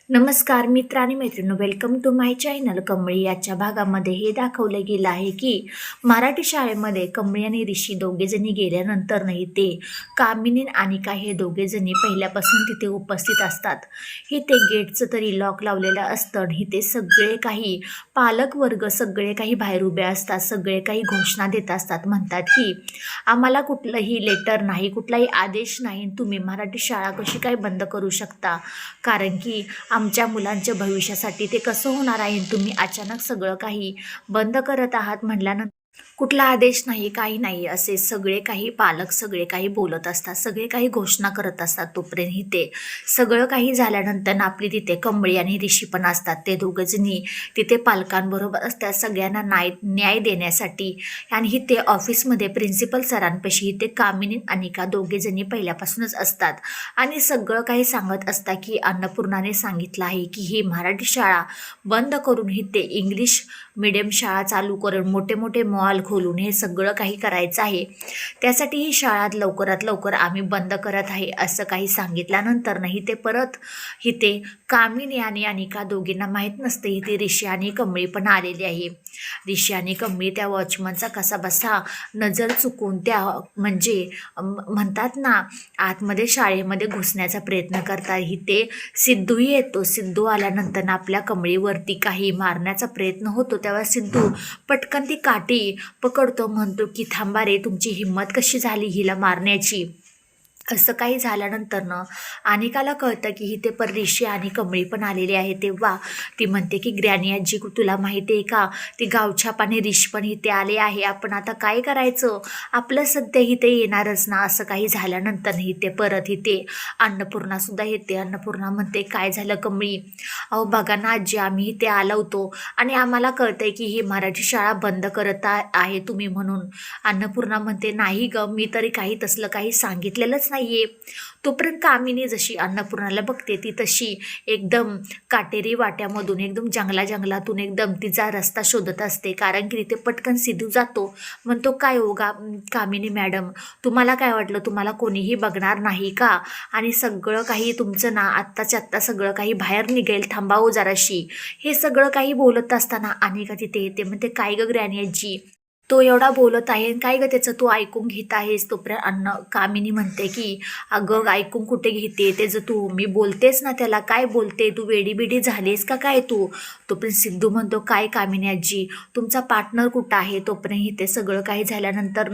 नमस्कार मित्र आणि मैत्रिणी, welcome to my channel. Kamali याच्या भागामध्ये हे दाखवलं गेलं आहे की मराठी शाळेमध्ये कमळी आणि ऋषी दोघेजणी गेल्यानंतर नाही ते कामिनी आणि हे दोघेजणी पहिल्यापासून तिथे उपस्थित असतात. हे ते गेटचं तरी लॉक लावलेलं असतं आणि ते सगळे काही पालक वर्ग सगळे काही बाहेर उभे असतात, सगळे काही घोषणा देत असतात. म्हणतात की आम्हाला कुठलंही लेटर नाही, कुठलाही आदेश नाही, तुम्ही मराठी शाळा कशी काय बंद करू शकता, कारण की आमच्या मुलांच्या भविष्यासाठी ते कसं होणार आहे, तुम्ही अचानक सगळं काही बंद करत आहात म्हटल्यानंतर कुठला आदेश नाही, काही नाही, असे सगळे काही पालक सगळे काही बोलत असतात, सगळे काही घोषणा करत असतात. तोपर्यंत इथे सगळं काही झाल्यानंतर आपली तिथे कमळी आणि ऋषी पण असतात. ते दोघंजणी तिथे पालकांबरोबर असतात सगळ्यांना न्याय देण्यासाठी. आणि इथे ऑफिसमध्ये प्रिन्सिपल सरांपाशी इथे कामिनी आणि दोघेजणी पहिल्यापासूनच असतात आणि सगळं काही सांगत असतात की अन्नपूर्णाने सांगितलं आहे की ही मराठी शाळा बंद करून इथे इंग्लिश मीडियम शाळा चालू करून मोठे मोठे मॉल खोलून हे सगळं काही करायचं आहे. त्यासाठी ही शाळा लवकरात लवकर आम्ही बंद करत आहे असं काही सांगितल्यानंतर नाही ते परत इथे कामिनी आणि अनिका दोघींना माहीत नसते इथे ऋषी आणि कमळी पण आलेली आहे. ऋषी आणि कमळी त्या वॉचमनचा कसा बसा नजर चुकून त्या म्हणजे म्हणतात ना आतमध्ये शाळेमध्ये घुसण्याचा प्रयत्न करतात. इथे सिद्धूही येतो. सिद्धू आल्यानंतर आपल्या कमळीवरती काही मारण्याचा प्रयत्न होतो. तेव्हा सिद्धू पटकन ती काठी पकडतो, म्हणतो की थांबा रे, तुमची हिंमत कशी झाली हिला मारण्याची. असं काही झाल्यानंतर अनिकाला कळतं की इथे पर ऋषी आणि कमळी पण आलेली आहे. तेव्हा ती म्हणते की ग्रॅनी आजी, तुला माहिती आहे का, ती गावछाप आणि ऋषी पण इथे आले आहे, आपण आता काय करायचं, आपलं सध्या इथे येणारच ना. असं काही झाल्यानंतर इथे परत इथे अन्नपूर्णासुद्धा येते. अन्नपूर्णा म्हणते काय झालं कमळी, अहो बघा ना आजी, आम्ही इथे आलो होतो आणि आम्हाला कळतंय की ही मराठी शाळा बंद करत आहे तुम्ही म्हणून. अन्नपूर्णा म्हणते नाही ग, मी तरी काही तसलं काही सांगितलेलंच नाही आहे. तोपर्यंत कामिनी जशी अन्नपूर्णाला बघते ती तशी एकदम काटेरी वाट्यामधून एकदम जंगलातून एकदम तिचा रस्ता शोधत असते, कारण की तिथे पटकन सिद्धू जातो. म्हणतो काय होगा कामिनी मॅडम, तुम्हाला काय वाटलं, तुम्हाला कोणीही बघणार नाही का, आणि सगळं काही तुमचं ना आत्ताच्या आत्ता सगळं काही बाहेर निघेल, थांबावं जराशी. हे सगळं काही बोलत असताना अनिका तिथे येते. म्हणते काय ग ग्रॅनी आजी, तो एवढा बोलत आहे, काय ग त्याचं तू ऐकून घेत आहेस. तोपर्यंत कामिनी म्हणते की अगं ऐकून कुठे घेते त्याचं तू, मी बोलतेस ना त्याला, काय बोलते तू, वेडीबिडी झालीस का काय तू. तोपर्यंत सिद्धू म्हणतो काय कामिनी आजी, तुमचा पार्टनर कुठं आहे. तोपर्यंत इथे सगळं काही झाल्यानंतर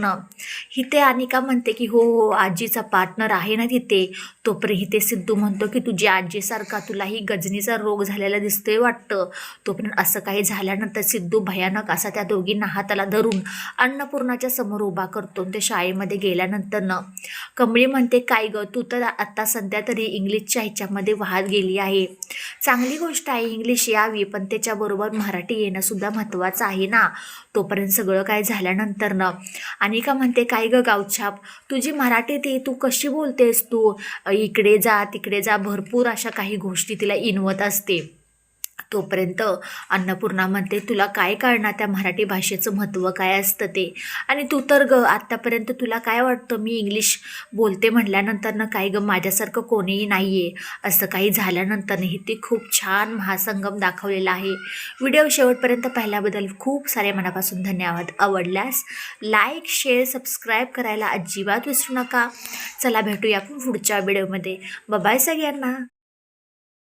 इथे अनिका म्हणते की हो हो आजीचा पार्टनर आहे ना तिथे. तोपर्यंत इथे सिद्धू म्हणतो की तुझी आजीसारखा तुलाही गजनीचा रोग झालेला दिसतोय वाटतं. तोपर्यंत असं काही झाल्यानंतर सिद्धू भयानक असा त्या दोघींना हाताला धरून अन्नपूर्णाच्या समोर उभा करतो. ते शाळेमध्ये गेल्यानंतर कमळी म्हणते काय ग, तू तर आता सध्या तरी इंग्लिशच्या ह्याच्यामध्ये वाहत गेली आहे, चांगली गोष्ट आहे इंग्लिश यावी, पण त्याच्याबरोबर मराठी येणं सुद्धा महत्त्वाचं आहे ना. तोपर्यंत सगळं काय झाल्यानंतर अनिका म्हणते काय ग गावछाप, तुझी मराठी ती तू कशी बोलतेस, तू इकडे जा तिकडे जा, भरपूर अशा काही गोष्टी तिला इनवत असते. तोपर्यंत अन्नपूर्णा म्हणते तुला काय कळणार त्या मराठी भाषेचं महत्त्व काय असतं ते, आणि तू तर ग आत्तापर्यंत तुला काय वाटतं मी इंग्लिश बोलते म्हटल्यानंतर काय ग माझ्यासारखं कोणीही नाही आहे. असं काही झाल्यानंतरही ते खूप छान महासंगम दाखवलेला आहे. व्हिडिओ शेवटपर्यंत पाहिल्याबद्दल खूप सारे मनापासून धन्यवाद. आवडल्यास लाईक शेअर सबस्क्राईब करायला अजिबात विसरू नका. चला भेटूया आपण पुढच्या व्हिडिओमध्ये. बाय सगळ्यांना.